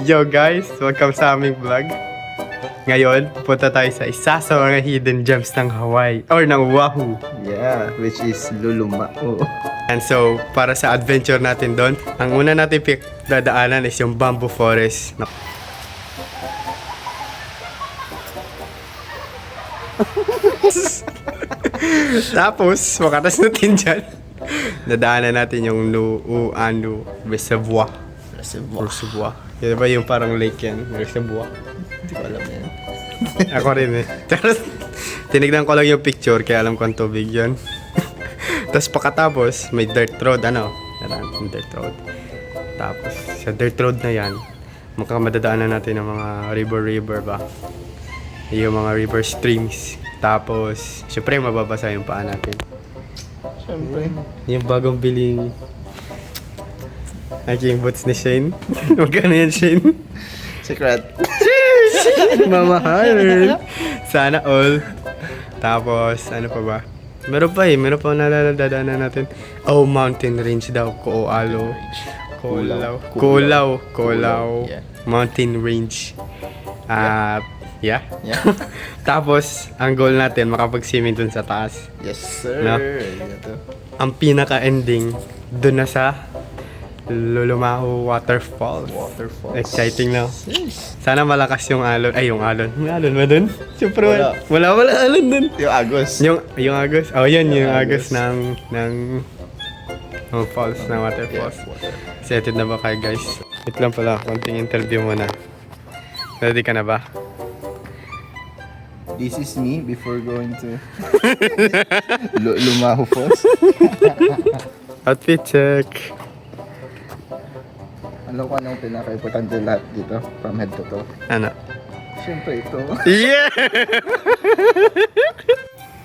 Yo guys, welcome sa aming vlog. Ngayon, pupunta tayo sa isa sa mga hidden gems ng Hawaii or ng Oahu. Yeah, which is Lulumao. And so, para sa adventure natin doon, ang una natin dadaanan is yung bamboo forest. Tapos, makatas natin dyan. Dadaanan natin yung Nuuanu Reservoir. Reservoir. Yan ba yung parang lake yan? Reservoir. Hindi ko alam yan. Ako rin eh. Tapos, tinignan ko lang yung picture kaya alam ko ang tubig yun. Tapos pagkatapos, may dirt road, ano? Yung dirt road. Tapos, sa dirt road na yan, madadaanan natin ng mga river ba? Yung mga river streams. Tapos, syempre mababasa yung paa natin. Siyempre. Yung bagong biling hiking boots ni Shane. Magkano yan, Shane? Secret. Mamahal. Sana all. Tapos, ano pa ba? Meron pa nalaladanan natin. Oh, mountain range daw. Kulao. Yeah. Mountain range. Yeah. Yeah. Tapos, ang goal natin, makapag-swimming dun sa taas. Yes, sir. No? Ito. Ang pinaka-ending, dun na sa Lulumao Waterfalls. Waterfalls. Exciting na. Yes. Sana malakas yung alon. Ay, yung alon. May alon ba dun? Siyempre Wala. wala alon dun. Yung Agos. Yung Agos. Oh, yan yung Agos Agos. ng falls, ng waterfalls. Yeah, water. Excited na ba kayo, guys? Wait lang pala, konting interview muna. Ready ka na ba? This is me before going to Lumaho Falls. Outfit check. Alam ko anong pinaka-importante lahat dito from head to toe. Ano? Siyempre ito. Yeah!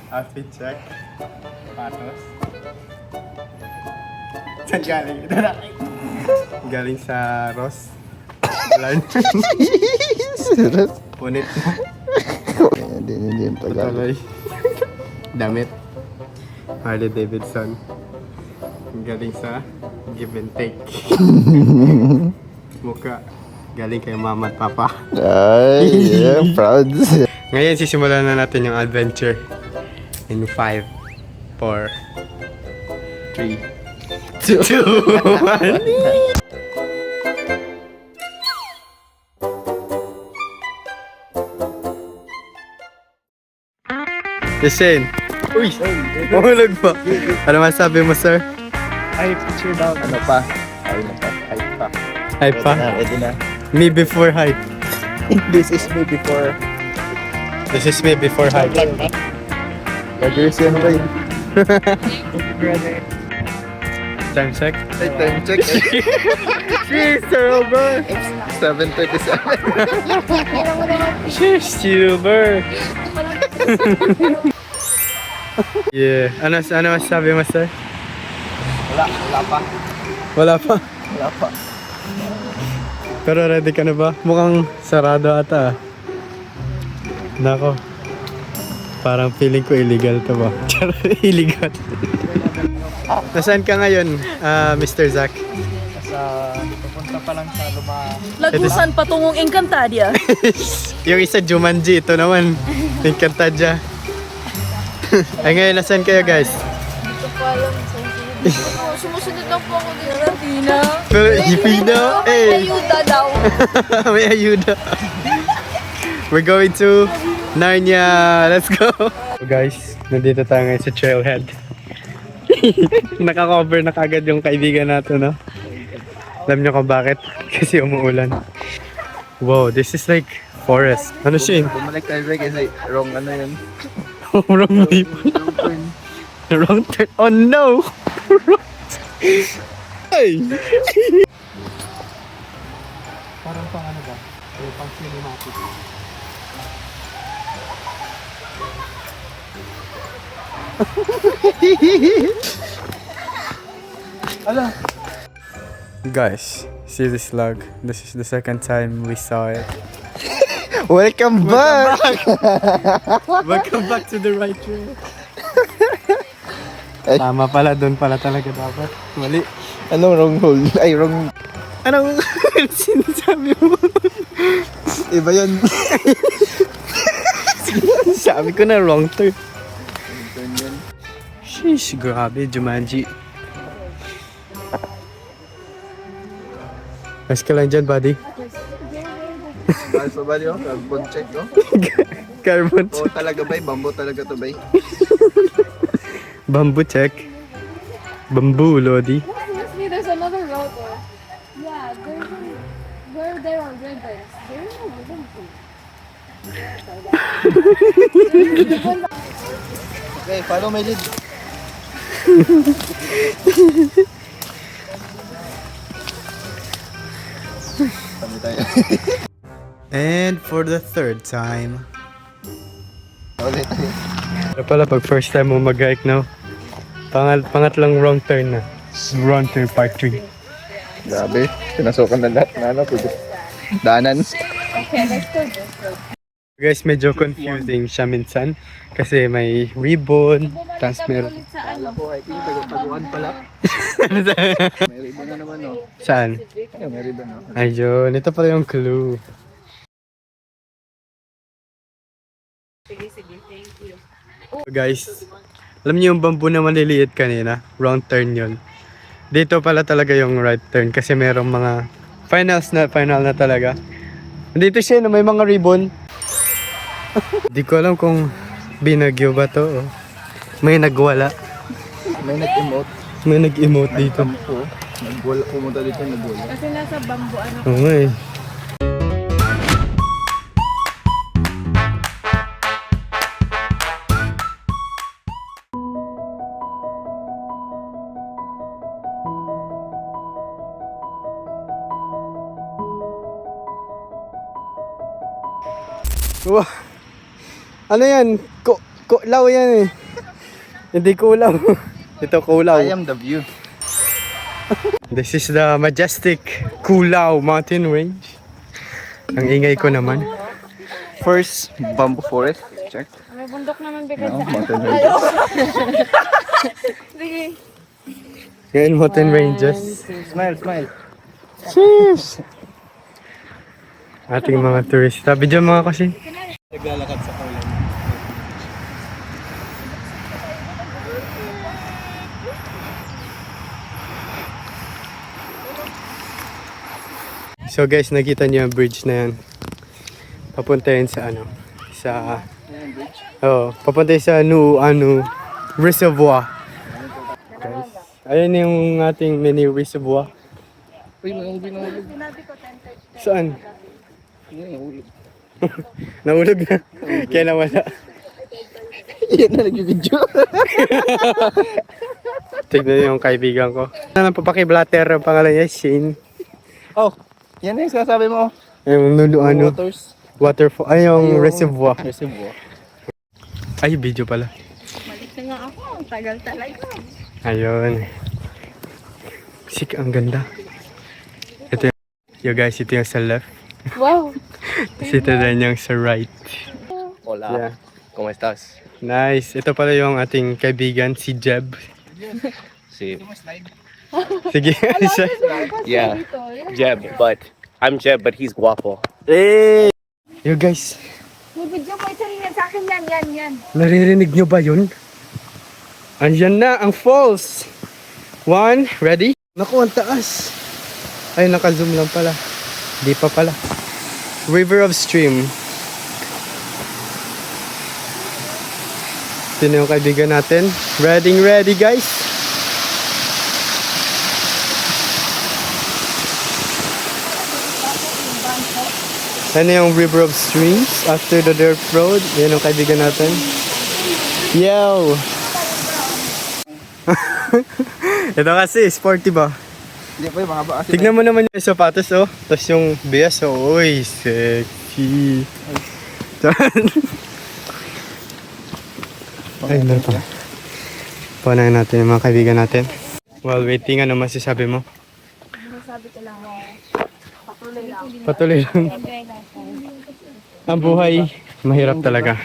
Outfit check. Patos. Saan galing? Ito na. Galing sa Ross. Lunch. Serious? Punit. Hindi yung Tagalog. Tuloy. Damit. Harley Davidson. Galing sa give and take. Muka. Galing kay mama at papa. Ay, yeah, proud. Ngayon sisimulan na natin yung adventure. In 5, 4, 3, 2, 1. Shane. Uy! Mahulog pa. Ano masabi mo, sir? Ay, picture daw. Ano pa? Ay, na pa. Ay pa. Hype pa? Ready na. Me before hype. This is me before. This is me before hype. Lagers yan ba yun? Time check. Ay, time check. Cheers, Silver! 7:37. Cheers, Silver! Yeah. Ano masasabi mo, sir? Wala pa. Wala pa. Wala pa. Pero ready ka na ba? Mukhang sarado ata. Nako. Parang feeling ko illegal to ba? Illegal. Nasaan ka ngayon, Mr. Zach? Pupunta pa lang sa Lagusan patungong Encantadia. Yung isa Jumanji, ito naman. Encantadia. Ay ngayon, nasaan kayo guys? Ito pa lang. Sumusunod lang po ako din. Latina. Filipino? May Eh, ayuda daw. may ayuda. We're going to Narnia. Let's go. So guys, nandito tayo ngayon sa trailhead. Naka-cover na kagad yung kaibigan natin, no? Alam niyo kung bakit? Kasi umuulan. Wow, this is like forest. Ano siya? Bumalik tayo kasi wrong ano yun. Wrong way. Wrong turn. Oh no! Ay! Parang pang ano ba? Pang cinematic. Ala! Guys, see this log. This is the second time we saw it. Welcome back! Welcome back to the right trail. Ay. Tama pala, doon pala talaga dapat. Mali. Anong wrong hole? Ay, wrong Anong sinasabi mo? Iba yun. Sabi ko na wrong turn. Turn yun. Sheesh, grabe, Jumanji. Mas ka lang dyan, buddy. Mahal pa ba yun? Carbon check, no? Carbon Oo talaga bay, bamboo talaga to bay. Bamboo check. Bamboo, Lodi. Excuse me, there's another road there. Yeah, there's where there are ribbons. There is no ribbon too. Okay, follow my lead. Kami tayo. And for the third time. Ulit. Ano pala pag first time mo mag-hike, no? Pangatlong wrong turn na. Wrong turn part 3. Grabe, pinasukan na lahat na ano. Daanan. Okay, let's go this road. Guys, medyo confusing siya minsan. Kasi may ribbon, tapos meron... Ulit sa ano. Ako, hiking, taguan pala. May ribbon na naman, no? Saan? Ay, may ribbon, no? Ayun, ito pala yung clue. So guys, alam niyo yung bamboo na maliliit kanina? Wrong turn yun. Dito pala talaga yung right turn kasi merong mga final na talaga. Dito siya na may mga ribbon. Di ko alam kung binagyo ba to. Oh. May nagwala. May nag-emote. May nag-emote dito. Oo. Nagwala, pumunta dito, nagwala. Kasi nasa bamboo ano. Oo nga eh. Wow. Ano yan? Kulaw yan eh. Hindi kulaw. Ito kulaw. I am the view. This is the majestic Kulao mountain range. Ang ingay ko naman. First, bamboo forest. Check. May bundok naman bigay No, sa mountain range. Sige. Ngayon mountain ranges. Smile, smile. Cheers! Ating mga turista. Video mga kasi. Naglalakad sa kaulan. So guys, nakita niyo yung bridge na yan. Papunta yun sa ano? Sa... Oh, papunta yun sa Nuuanu Reservoir. Guys, ayan yung ating mini reservoir. Uy, nahulog, nahulog. Saan? Nahulog. Nahulog na. Kaya nawala. Yan na nag-video. Tignan yung kaibigan ko. Ano papakiblatter ang pangalan niya? Shane. Oh, yan na yung sinasabi mo. Yung Nuuanu Waters. Waterfall. Ay, yung reservoir. Reservoir. Ay, video pala. Balik na nga ako. Ang tagal talaga. Ayun. Sik, ang ganda. Ito yung guys, ito yung sa left. Wow. Tapos ito rin yung sa right. Hola. Yeah. ¿Cómo estás? Nice. Ito pala yung ating kaibigan, si Jeb. See, Sige. siya. yeah, Jeb, but I'm Jeb, but he's guapo. Hey! Yo guys, May video mo ito rin sa akin yan, yan. naririnig nyo ba yun? Andyan na ang falls. 1, ready? Naku, ang taas. Ay, naka-zoom lang pala. Di pa pala. River of Stream. Ito na yung kaibigan natin. Ready guys. Ano yung River of Streams after the dirt road. Yan yung kaibigan natin. Yo! Ito kasi, sporty ba? Hindi po yung mga ba? Tignan mo naman yung sapatos, oh. Tapos yung bias, oh. Uy, sexy. Ay, meron pa. Punahin natin yung mga kaibigan natin. While waiting, ano masasabi mo? Sabi ko lang, patuloy lang. Patuloy lang. Enjoy lang. Ang buhay, mahirap talaga.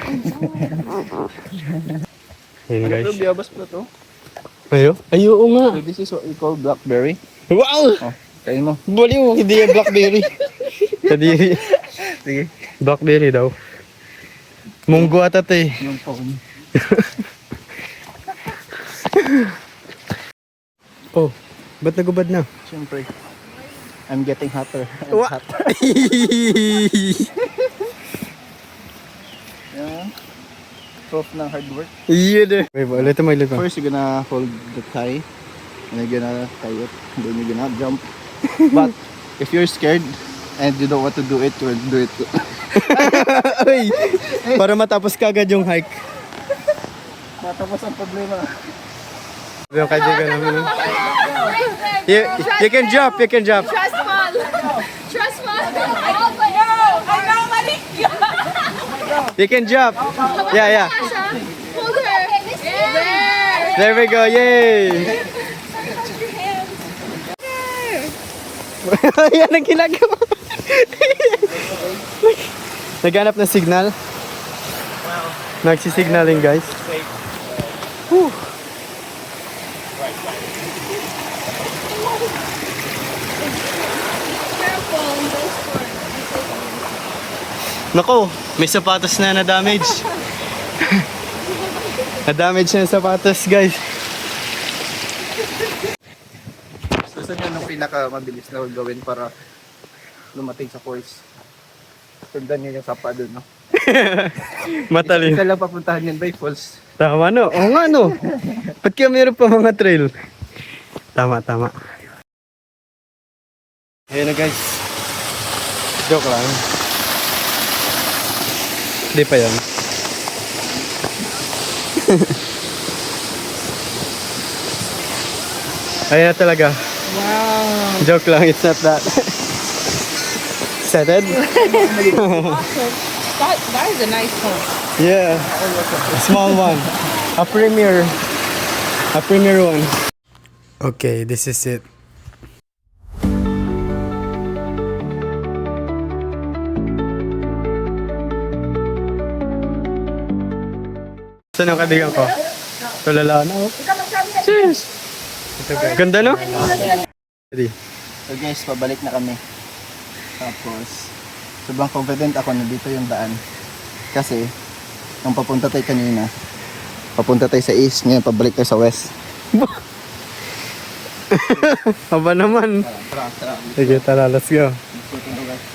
Ayun guys. Ito, biyabas pa to. Ayo? Ay, oo nga. So this is what we call blackberry. Wow! Kain mo. Baliw, hindi yung blackberry. Kadiri. Sige. Blackberry daw. Munggo ata to eh. Yung phone. Oh, ba't nagubad na? Siyempre. I'm getting hotter. And Wa- hotter. Yan. Proof ng hard work. Yun eh. Wait, ulit mo, ulit mo. First, you're gonna hold the tie. And you're gonna tie it. And then you're gonna jump. But, if you're scared and you don't want to do it, you'll do it. Ay, para matapos kagad yung hike. Matapos ang problema. Yung kaibigan namin. You can jump, you can jump. Trust fall. Trust fall. I know, Malik. You can jump. Yeah, yeah. Hold her. There. There we go, yay! Yan ang ginagawa. Naghanap ng signal. Nagsisignaling guys. Whew. Nako, may sapatos na na-damage. Na-damage na yung sapatos guys. Susan yun ang pinakamabilis na gawin para lumating sa course. Sundan niyo yung sapa doon, no? Matalin. Isa lang papuntahan yun by falls. Tama no? Oo nga no. Ba't kaya meron pa mga trail? Tama, tama. Ayun na guys. Joke lang. Hindi pa yan. Ayun na talaga. Wow. Joke lang, it's not that. Excited? That is a nice phone. Yeah. A small one. A premier one. Okay, this is it. Saan ang kaibigan ko? Tulala na oh. Cheers! Ito guys. Ganda no? Ready? So guys, pabalik na kami. Tapos, sobrang confident ako na dito yung daan. Kasi, nung papunta tayo kanina, papunta tayo sa east, ngayon pabalik tayo sa west. Haba naman. Tara. Sige, tara, let's go. Let's go to the west.